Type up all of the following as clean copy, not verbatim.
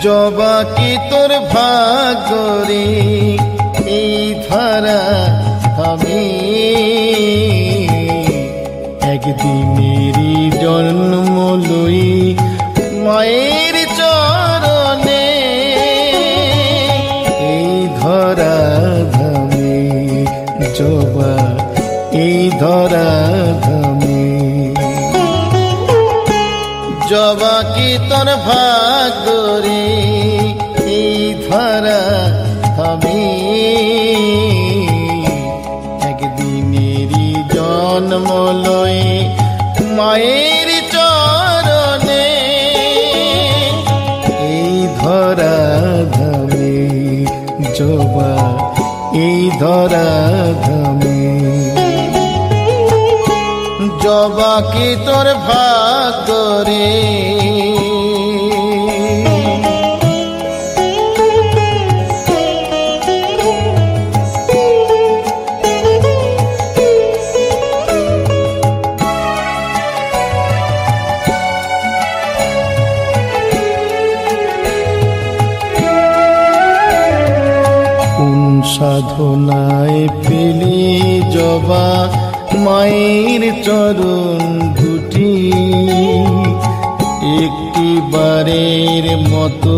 জবা কি তোর ভাগ্যরে এই ধারা থামে, একদিনেরই জন্ম লই মায়ের চরণে, এই ধরা ধামে জবা এই ধরা ধামে। জবা কি তোর ভাগ্যরে এই ধরা থামে, একদিনেরই জন্ম লয় মায়ের চরণে, এই ধরা ধামে জবা এই ধরা ধামে। জবা কি তোর ভাগ্যরে সাধনায় পেলে জবা মায়ের চরণ দুটি, একটি বারের মতো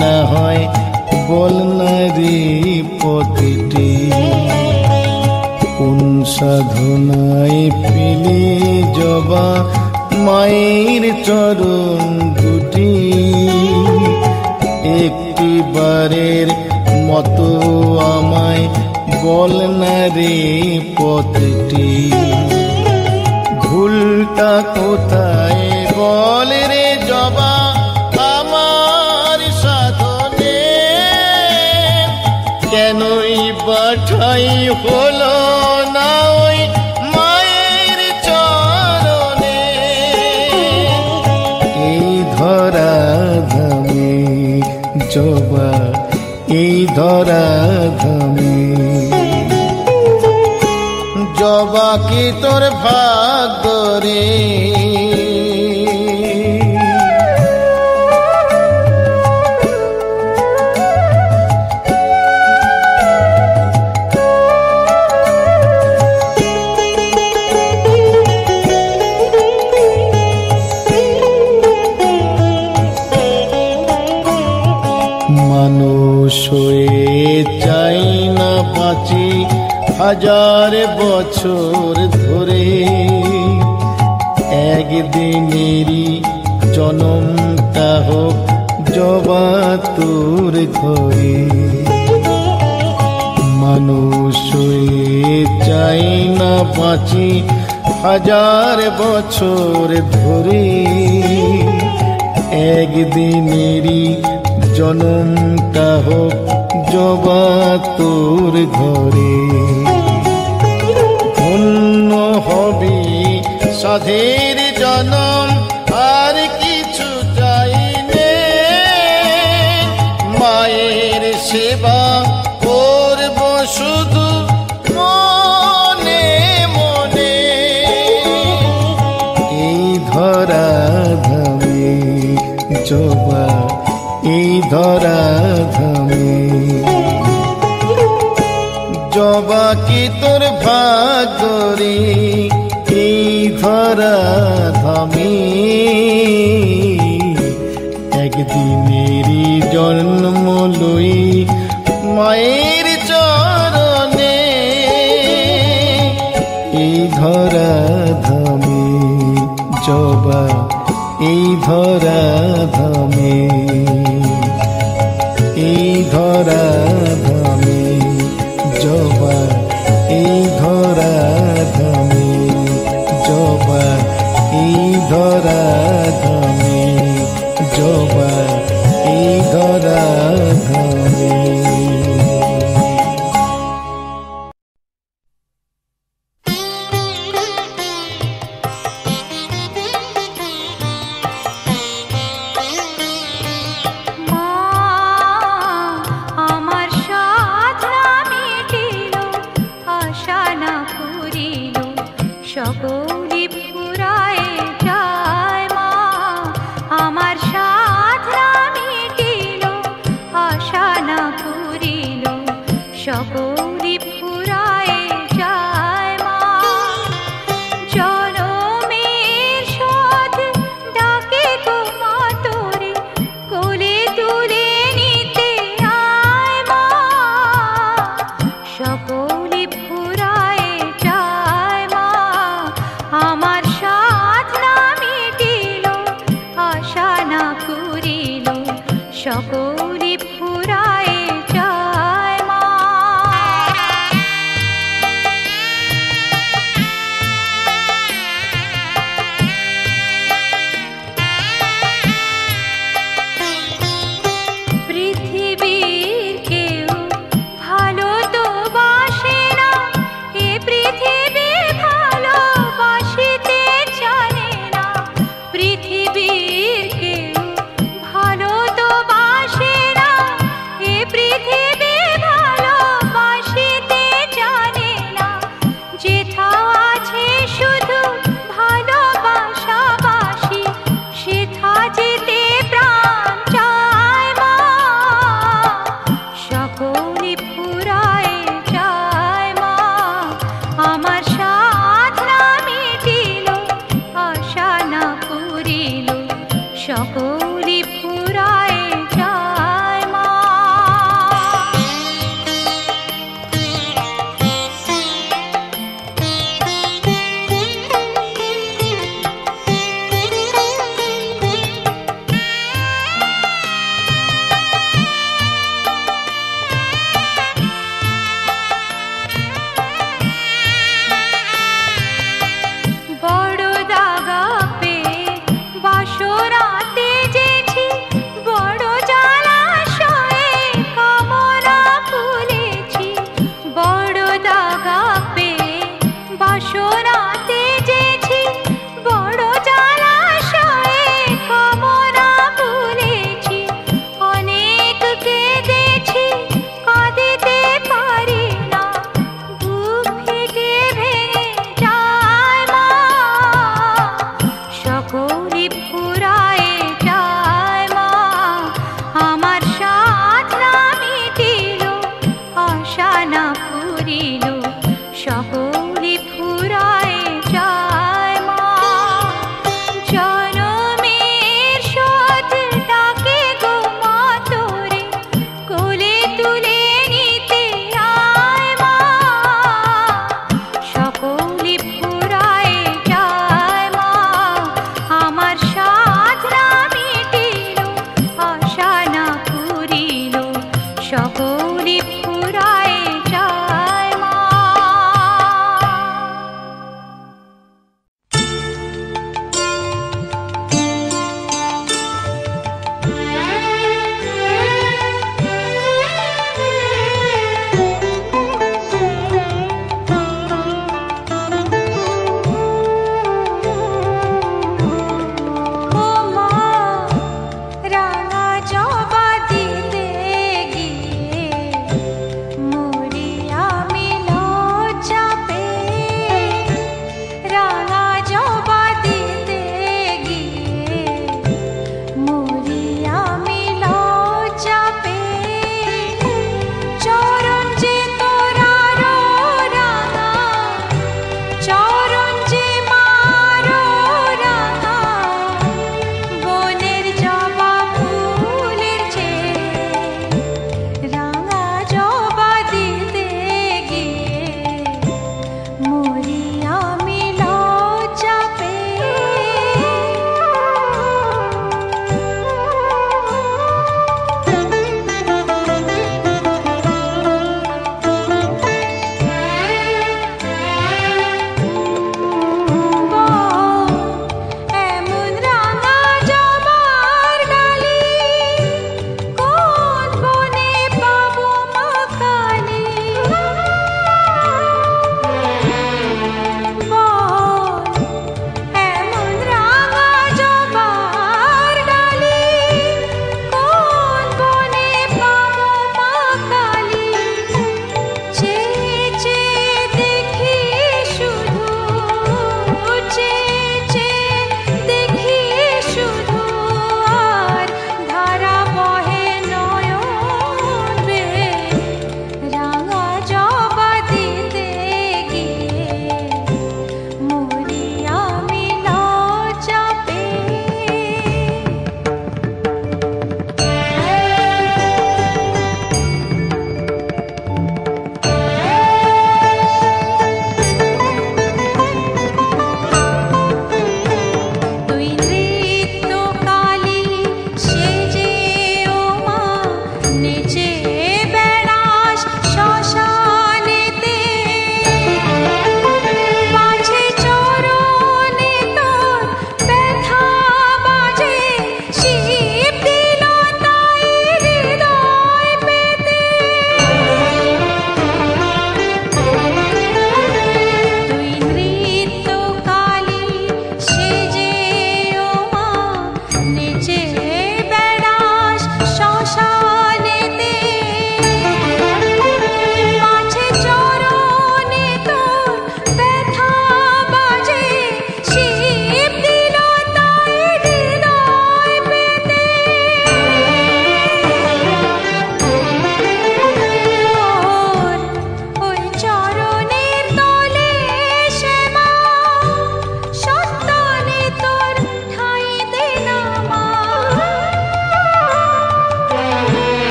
না হয় বল না রে পথটি। কোন সাধনায় পেলে জবা মায়ের চরণ দুটি, একটি বারের মতো আমায় বল না রে পথটি। ভুলটা কোথায় বল রে জবা আমার সাধনে, কেনই বাঠাই হলো না ওই মায়ের চরণে, এই ধরা ধামে জবা এই ধরা ধামে। জবা কি তোর ভাগ্যরে মানুষ হয়ে চাই না বাঁচি হাজার বছর ধরে, একদিনেরই জনমটা হোক জবা তোর ঘরে। মানুষ হয়ে চাই না বাঁচি হাজার বছর ধরে, একদিনেরই জনমটা হোক জবা তোর ঘরে। ধন্য হবি সাধের জনম আর কিছু চাই নে, মায়ের সেবা করব শুধু মনে মনে, এই ধরা ধামে জবা এই ধরা ধামে। জবা কি তোর ভাগ্যরে এই ধরা ধামে, একদিনেরই জন্ম লই মায়ের চরণে, এই ধরা ধামে জবা এই ধরা ধামে, এই ধরা ধামে জবা এই ধরা ধামে জবা এই ধরা ধামে জবা এই ধরা ধামে। সকলি ফুরায় যায় মা, সকলি ফুরায় যায় মা। পৃথিবীর কেউ ভালো তো বাসে না, এ পৃথিবী ভালোবাসিতে জানে না। পৃথিবীর কেউ ভালো তো বাসে না, এ পৃথিবী ভালোবাসিতে জানে না। যেথা আছে শুধু ভালোবাসাবাসি, সেথা যেতে প্রাণ চায় মা। সকলি ফুরায় যায় মা, আমার সাধনা মিটিল, আশা না পুরিল, সকলি ফুরায় যায় মা। বড় দাগা পেয়ে বাসরাতে যেছি, বড় জলাশয়ে কামনা ফুলেছি। বড় দাগা পেয়ে বাসরাতে যেছি, বড় জলাশয়ে কামনা ফুলেছি। অনেক কেঁদেছি, কাঁদিতে পারি না, বুক ফেটে ভেঙে যায় মা। সকলি ফুরায় যায় মা, আমার সাধনা মিটিল, আশা না পুরিল, সকলি ফুরায় যায় মা। জনমের শোধ ডাকে গো মা তোরে, কোলে তুলে নিতে আয় মা। সকলি ফুরায় যায় মা, আমার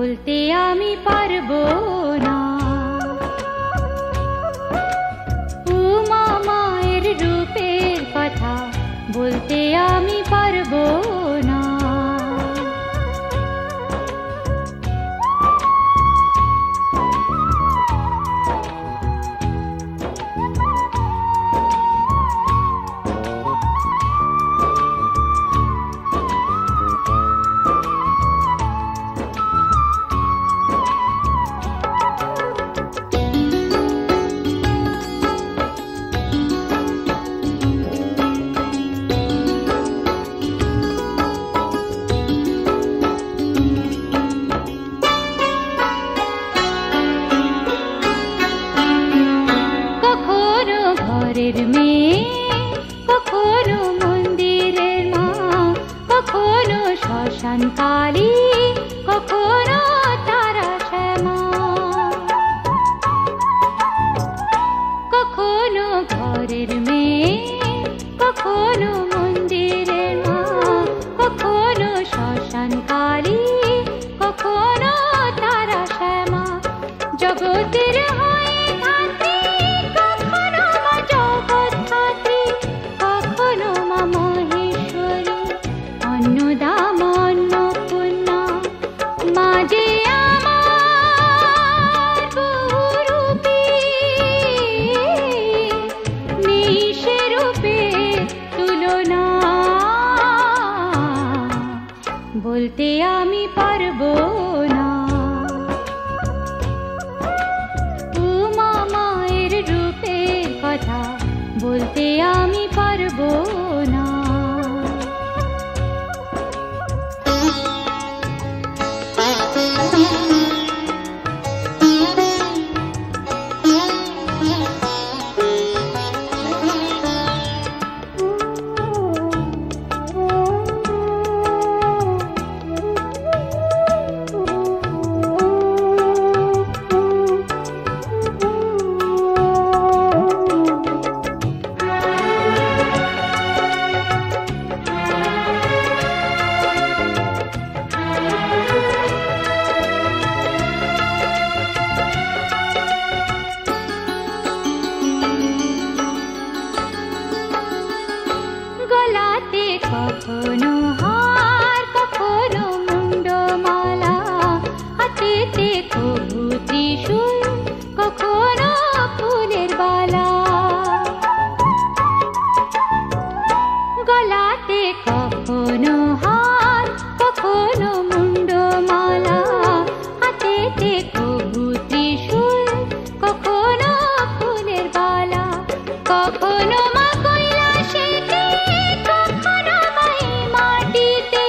বলতে আমি পারবো না। উমা মায়ের রূপের কথা বলতে আমি পারবো না। ঘরের মেয়ে, কখনো মন্দিরের মা, কখনো শ্মশান কালী, কখনো তারা শ্যামা। কখনো ঘরের মেয়ে, কখনো মন্দিরের মা, কখনো শ্মশান কালী, কখনো তারা শ্যামা। জগতের হয়ে ধাত্রী, কখনো মা জগদ্ধাত্রী, কখনো মা মহেশ্বরী, অন্নদাম অন্নপূর্ণা। মা যে আমার বহুরূপী, নেই সে রূপে তুলনা। বলতে আমি পারবো না। উমা মায়ের রূপের কথা বলতে আমি পারবো না। গলাতে কখনো হার, কখনো মুন্ডমালা, হাতেতে কভু ত্রিশূল, কখনো ফুলের বালা। গলাতে কখনো হার, কখনো মুন্ডমালা, হাতেতে কভু ত্রিশূল, কখনো ফুলের বালা। কখনো মা কৈলাসেতে, কখনো মাই মাটিতে,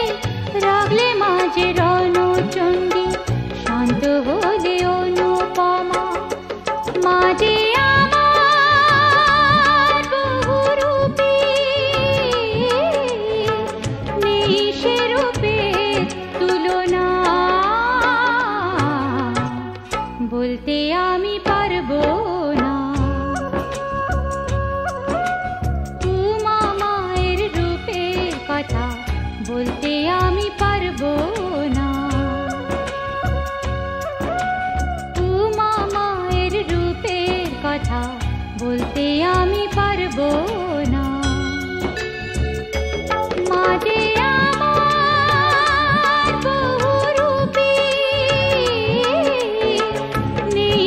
রাগলে মাঝে রণচণ্ডী, শান্ত হলে অনুপমা। মা যে আমার বহুরূপী, নেই সে রূপে তুলনা। বলতে আমি পারবো না। উমা মায়ের রূপের কথা বলতে আমি পারবো না। উমা মায়ের রূপের কথা বলতে আমি পারবো না। মা যে আমার বহুরূপী, নেই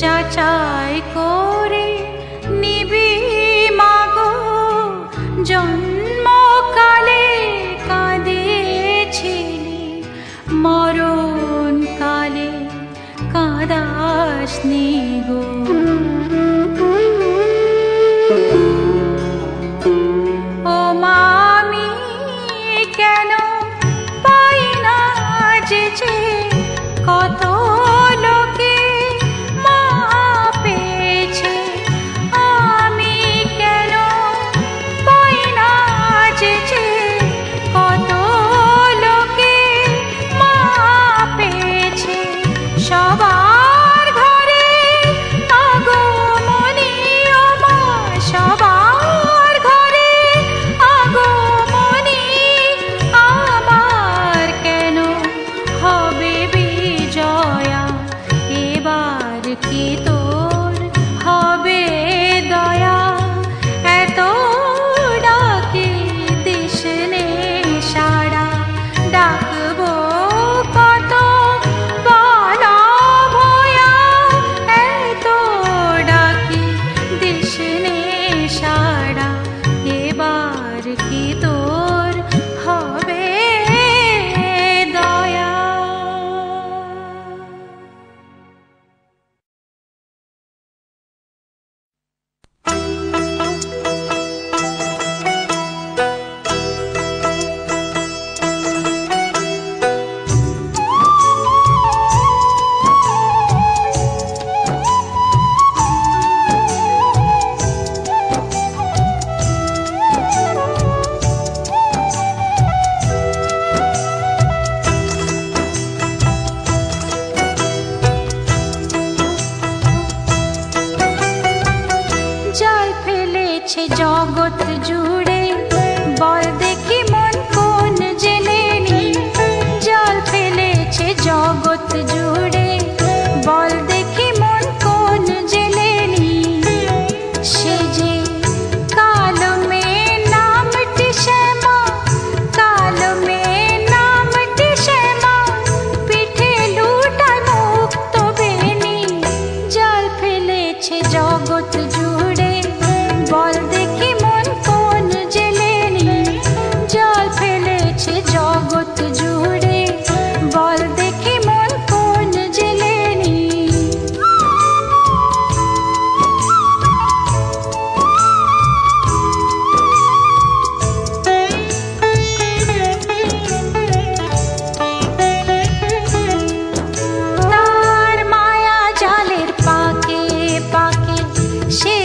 যাচাই করে নিবি মাগো, জন্মকালে কাঁদিয়েছিলি, মরণ কালে কাঁদাসনি গো। ও মামি কেন পাই না যেচে, কত লোকে মা পেয়েছে, আমি কেন পাই না যেচে, কত লোকে মা পেয়েছে। সবার ঘরে আগমনী ও মা, সবার ঘরে আগমনী, আমার কেন হবে বিজয়া, এবার কি তোর হবে দয়া, এত ডাকি দিস নে সাড়া, ডাকবো কত বলা ভয়া, এত ডাকি দিস নে সাড়া, এবার কি তোর হবে দয়া। জল ফেলেছে জগৎ জুড়ে, বল দেখি মন কোন জেলেনি, জল ফেলেছে জগৎ জুড়ে, বল দেখি মন কোন জেলেনি। সে যে কালো মেয়ে নামটি শ্যামা, কালো মেয়ে নামটি শ্যামা, পিঠে লুটায় মুক্ত বেনি, জল ফেলেছে জগৎ জুড়ে, বল দেখি মন কোন জেলেনি, জল ফেলেছে জগৎ জুড়ে, বল দেখি মন কোন জেলেনি। তার মায়া জালের পাকে পাকে সে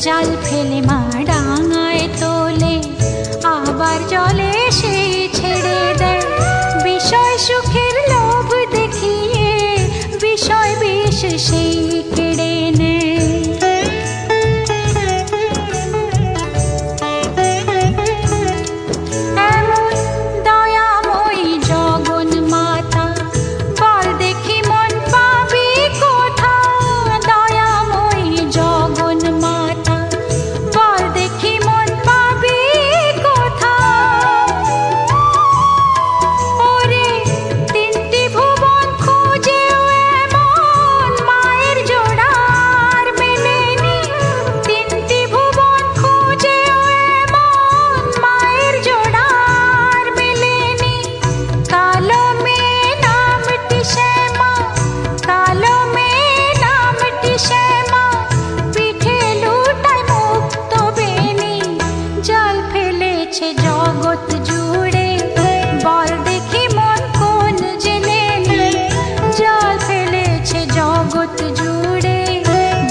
জাল ফেলে মা ডাঙায় তোলে, আবার জলে সেই ছেড়ে দেয়। বিষয় সুখের লোভ দেখিয়ে বিষয় বিষ সেই কেড়ে নেয়। এমন দয়াময়ী জগন মাতা, বল দেখি মন পাবি কোথা। দয়াময়ী জগন মাতা, বল দেখি মন পাবি কোথা। ওরে তিনটি ভুবন খুঁজেও এমন মায়ের জোড়ার মেলেনি। তিনটি ভুবন খুঁজেও এমন মায়ের জোড়ার মেলেনি। কালো মেয়ে নামটি শ্যামা, কালো মেয়ে নামটি শ্যামা, পিঠে লুটায় মুক্ত বেনি। জাল ফেলেছে জগৎ জুড়ে, বল দেখি মন কোন জেলেনি। জাল ফেলেছে জগৎ জুড়ে,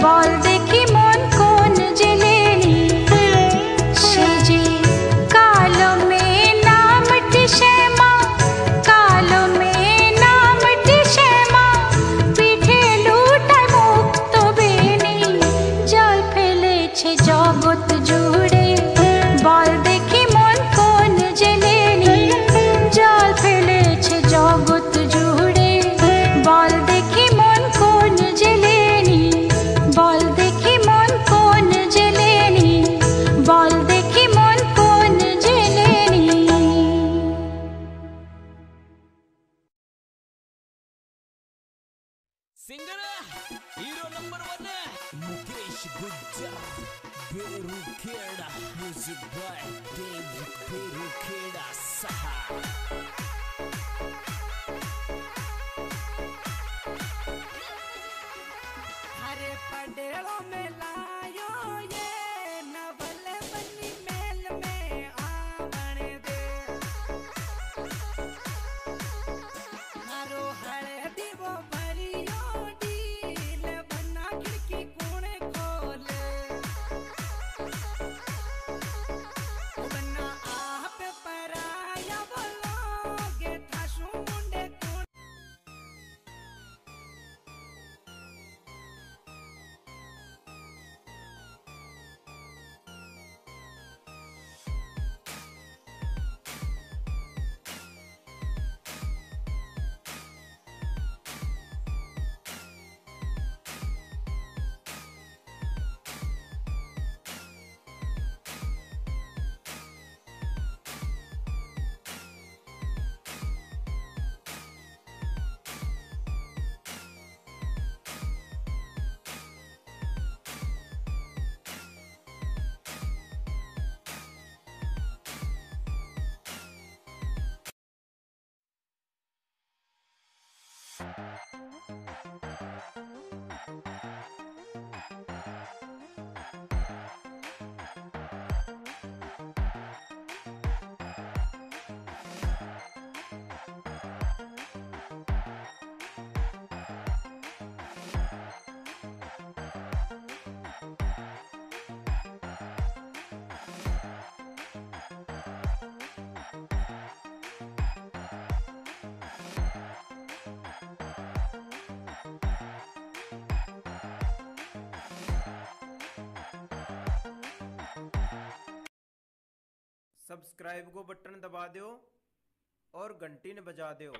বল দেখি মন কোন জেলেনি। সে যে কালো মেয়ে নামটি শ্যামা, কালো মেয়ে নামটি শ্যামা, পিঠে লুটায় মুক্ত বেনি। জাল ফেলেছে জগৎ জুড়ে, বল দেখি মন কোন জেলেনি। জাল ফেলেছে জগৎ জুড়ে, বল দেখি মন কোন জেলেনি। বল দেখি মন কোন জেলেনি, বল দেখি মন কোন জেলেনি। Singer hero number 1 Mukesh Gujjar Berukheda music by David Berukheda सहा। हरे पडेड़ों में लायो ये नवल बनी मेल में आवन दे। मारो हरे दीवो भरियो डील बना खिड़की कोने खोले। बना आप पराया बोलोगे थाशु मुंडे कोने। सब्सक्राइब को बटन दबा दो और घंटी न बजा दो।